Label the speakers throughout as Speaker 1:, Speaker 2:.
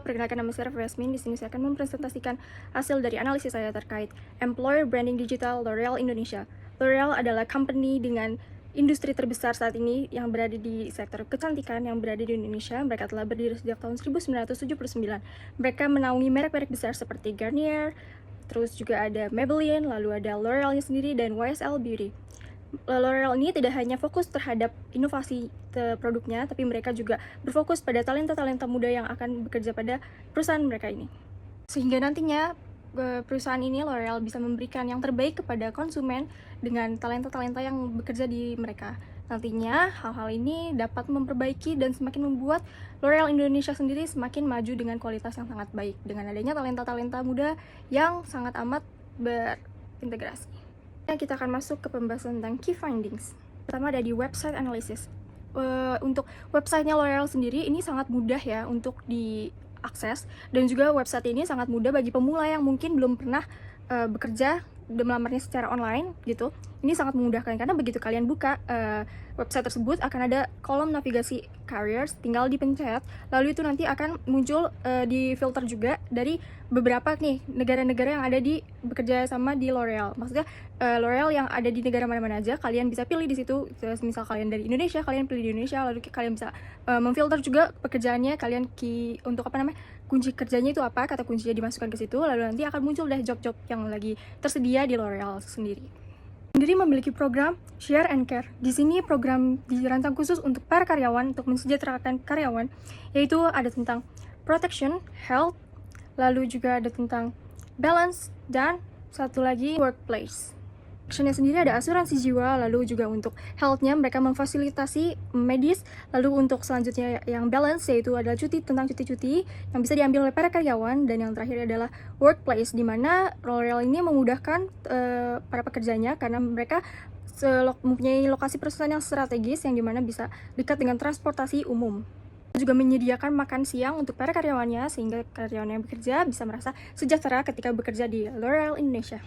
Speaker 1: Halo, perkenalkan nama saya Yasmin. Di sini saya akan mempresentasikan hasil dari analisis saya terkait Employer Branding Digital L'Oreal Indonesia. L'Oreal adalah company dengan industri terbesar saat ini yang berada di sektor kecantikan yang berada di Indonesia. Mereka telah berdiri sejak tahun 1979. Mereka menaungi merek-merek besar seperti Garnier, terus juga ada Maybelline, lalu ada L'Oreal-nya sendiri, dan YSL Beauty. L'Oreal ini tidak hanya fokus terhadap inovasi produknya, tapi mereka juga berfokus pada talenta-talenta muda yang akan bekerja pada perusahaan mereka ini. Sehingga nantinya perusahaan ini, L'Oreal, bisa memberikan yang terbaik kepada konsumen dengan talenta-talenta yang bekerja di mereka. Nantinya hal-hal ini dapat memperbaiki dan semakin membuat L'Oreal Indonesia sendiri semakin maju dengan kualitas yang sangat baik dengan adanya talenta-talenta muda yang sangat amat berintegrasi. Kita akan masuk ke pembahasan tentang key findings. Pertama ada di website analysis. Untuk websitenya L'Oreal sendiri ini sangat mudah ya untuk diakses, dan juga website ini sangat mudah bagi pemula yang mungkin belum pernah bekerja dan melamarnya secara online gitu. Ini sangat memudahkan karena begitu kalian buka website tersebut akan ada kolom navigasi careers, tinggal dipencet, lalu itu nanti akan muncul di filter juga dari beberapa nih negara-negara yang ada di bekerja sama di L'Oreal. Maksudnya L'Oreal yang ada di negara mana-mana aja, kalian bisa pilih di situ. Misal kalian dari Indonesia, kalian pilih di Indonesia, lalu kalian bisa memfilter juga pekerjaannya, kalian untuk kunci kerjanya itu apa, kata kuncinya dimasukkan ke situ, lalu nanti akan muncul deh job-job yang lagi tersedia di L'Oreal sendiri. Sendiri memiliki program Share and Care. Di sini program dirancang khusus untuk para karyawan, untuk mensejahterakan karyawan, yaitu ada tentang protection, health, lalu juga ada tentang balance, dan satu lagi workplace. Actionnya sendiri ada asuransi jiwa, lalu juga untuk health-nya mereka memfasilitasi medis, lalu untuk selanjutnya yang balance yaitu adalah cuti-cuti yang bisa diambil oleh para karyawan, dan yang terakhir adalah workplace, di mana L'Oreal ini memudahkan para pekerjanya karena mereka mempunyai lokasi perusahaan yang strategis yang dimana bisa dekat dengan transportasi umum. Juga menyediakan makan siang untuk para karyawannya sehingga karyawan yang bekerja bisa merasa sejahtera ketika bekerja di L'Oreal Indonesia.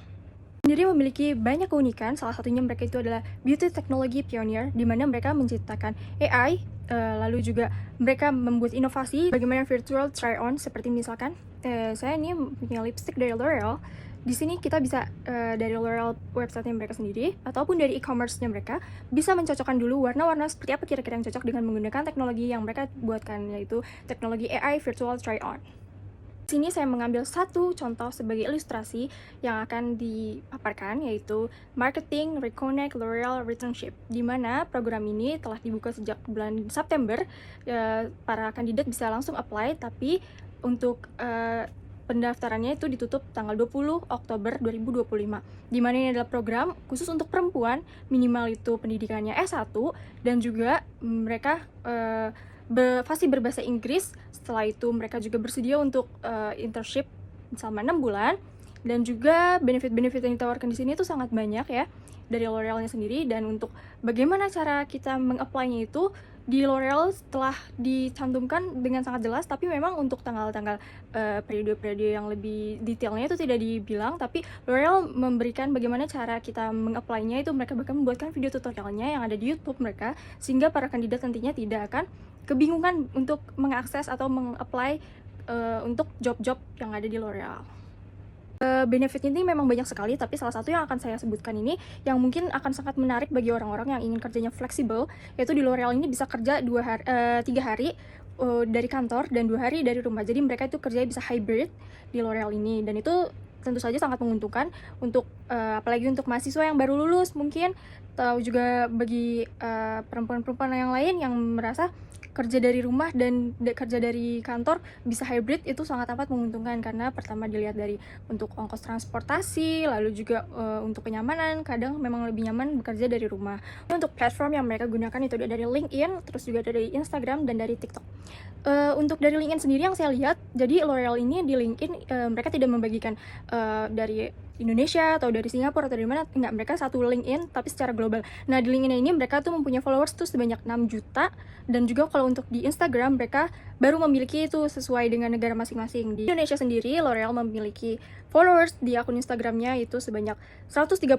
Speaker 1: Sendiri memiliki banyak keunikan, salah satunya mereka itu adalah beauty technology pioneer, di mana mereka menciptakan AI, lalu juga mereka membuat inovasi bagaimana virtual try-on, seperti misalkan saya ini punya lipstick dari L'Oreal. Di sini kita bisa dari L'Oreal website mereka sendiri ataupun dari e-commerce-nya mereka bisa mencocokkan dulu warna-warna seperti apa kira-kira yang cocok dengan menggunakan teknologi yang mereka buatkan, yaitu teknologi AI virtual try-on. Di sini saya mengambil satu contoh sebagai ilustrasi yang akan dipaparkan, yaitu Marketing Reconnect L'Oreal Returnship, di mana program ini telah dibuka sejak bulan September. Para kandidat bisa langsung apply, tapi untuk pendaftarannya itu ditutup tanggal 20 Oktober 2025, di mana ini adalah program khusus untuk perempuan, minimal itu pendidikannya S1, dan juga mereka fasih berbahasa Inggris. Setelah itu mereka juga bersedia untuk internship selama 6 bulan, dan juga benefit-benefit yang ditawarkan di sini itu sangat banyak ya dari L'Oreal-nya sendiri. Dan untuk bagaimana cara kita meng-apply-nya itu di L'Oreal telah dicantumkan dengan sangat jelas, tapi memang untuk tanggal-tanggal periode-periode yang lebih detailnya itu tidak dibilang, tapi L'Oreal memberikan bagaimana cara kita meng-apply-nya itu. Mereka bahkan membuatkan video tutorialnya yang ada di YouTube mereka, sehingga para kandidat nantinya tidak akan kebingungan untuk mengakses atau meng-apply untuk job-job yang ada di L'Oreal. Benefitnya ini memang banyak sekali, tapi salah satu yang akan saya sebutkan ini yang mungkin akan sangat menarik bagi orang-orang yang ingin kerjanya fleksibel, yaitu di L'Oreal ini bisa kerja 3 hari dari kantor dan 2 hari dari rumah. Jadi mereka itu kerjanya bisa hybrid di L'Oreal ini, dan itu tentu saja sangat menguntungkan untuk apalagi untuk mahasiswa yang baru lulus mungkin, atau juga bagi perempuan-perempuan yang lain yang merasa kerja dari rumah dan kerja dari kantor bisa hybrid. Itu sangat amat menguntungkan karena pertama dilihat dari untuk ongkos transportasi, lalu juga untuk kenyamanan, kadang memang lebih nyaman bekerja dari rumah. Untuk platform yang mereka gunakan itu dari LinkedIn, terus juga dari Instagram dan dari TikTok. Untuk dari LinkedIn sendiri yang saya lihat, jadi L'Oreal ini di LinkedIn mereka tidak membagikan dari Indonesia atau dari Singapura atau dari mana, enggak, mereka satu LinkedIn tapi secara global. Nah, di LinkedIn ini mereka tuh mempunyai followers tuh sebanyak 6 juta, dan juga kalau untuk di Instagram mereka baru memiliki itu sesuai dengan negara masing-masing. Di Indonesia sendiri, L'Oreal memiliki followers di akun Instagramnya itu sebanyak 134.000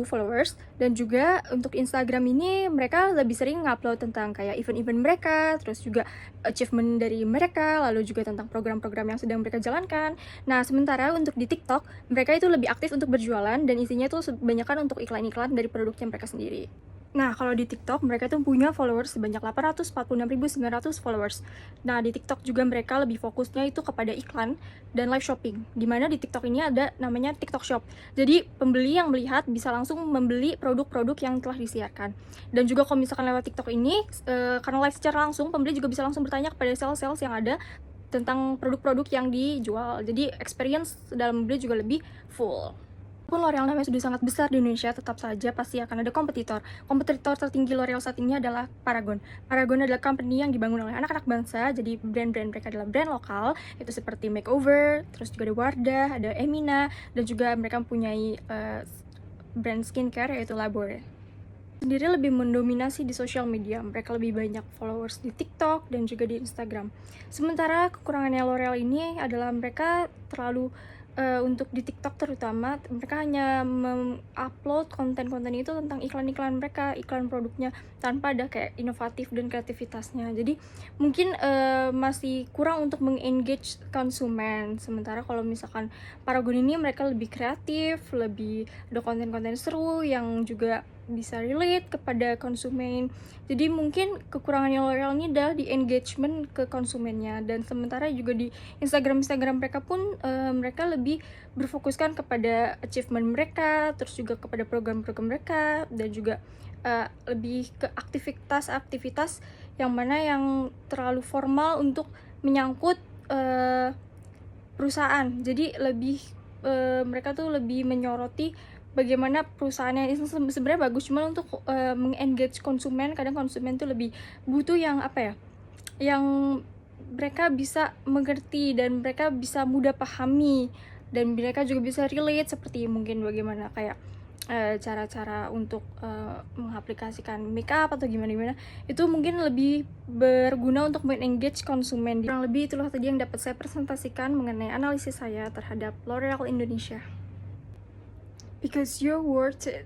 Speaker 1: followers, dan juga untuk Instagram ini mereka lebih sering ngupload tentang kayak event-event mereka, terus juga achievement dari mereka, lalu juga tentang program-program yang sedang mereka jalankan. Nah, sementara untuk di TikTok, mereka itu lebih aktif untuk berjualan dan isinya tuh kebanyakan untuk iklan-iklan dari produknya mereka sendiri. Nah, kalau di TikTok, mereka tuh punya followers sebanyak 846.900 followers. Nah, di TikTok juga mereka lebih fokusnya itu kepada iklan dan live shopping. Dimana di TikTok ini ada namanya TikTok Shop. Jadi, pembeli yang melihat bisa langsung membeli produk-produk yang telah disiarkan. Dan juga kalau misalkan lewat TikTok ini, karena live secara langsung, pembeli juga bisa langsung bertanya kepada sales-sales yang ada tentang produk-produk yang dijual. Jadi, experience dalam membeli juga lebih full. Walaupun L'Oreal namanya sudah sangat besar di Indonesia, tetap saja pasti akan ada kompetitor. Kompetitor tertinggi L'Oreal saat ini adalah Paragon. Paragon adalah company yang dibangun oleh anak-anak bangsa, jadi brand-brand mereka adalah brand lokal, itu seperti Makeover, terus juga ada Wardah, ada Emina, dan juga mereka mempunyai brand skincare yaitu Labor. Sendiri lebih mendominasi di sosial media, mereka lebih banyak followers di TikTok dan juga di Instagram. Sementara kekurangannya L'Oreal ini adalah mereka terlalu untuk di TikTok terutama, mereka hanya mengupload konten-konten itu tentang iklan-iklan mereka, iklan produknya, tanpa ada kayak inovatif dan kreativitasnya. Jadi mungkin masih kurang untuk mengengage konsumen. Sementara kalau misalkan Paragon ini mereka lebih kreatif, lebih ada konten-konten seru yang juga bisa relate kepada konsumen. Jadi mungkin kekurangannya L'Oreal ini adalah di engagement ke konsumennya, dan sementara juga di Instagram mereka pun mereka lebih berfokuskan kepada achievement mereka, terus juga kepada program-program mereka, dan juga lebih ke aktivitas-aktivitas yang mana yang terlalu formal untuk menyangkut perusahaan. Jadi lebih mereka tuh lebih menyoroti bagaimana perusahaannya itu sebenarnya bagus, cuma untuk mengengage konsumen, kadang konsumen tuh lebih butuh yang apa ya, yang mereka bisa mengerti dan mereka bisa mudah pahami, dan mereka juga bisa relate, seperti mungkin bagaimana kayak cara-cara untuk mengaplikasikan makeup atau gimana-gimana, itu mungkin lebih berguna untuk mengengage konsumen. Kurang lebih itulah tadi yang dapat saya presentasikan mengenai analisis saya terhadap L'Oreal Indonesia. Because you're worth it.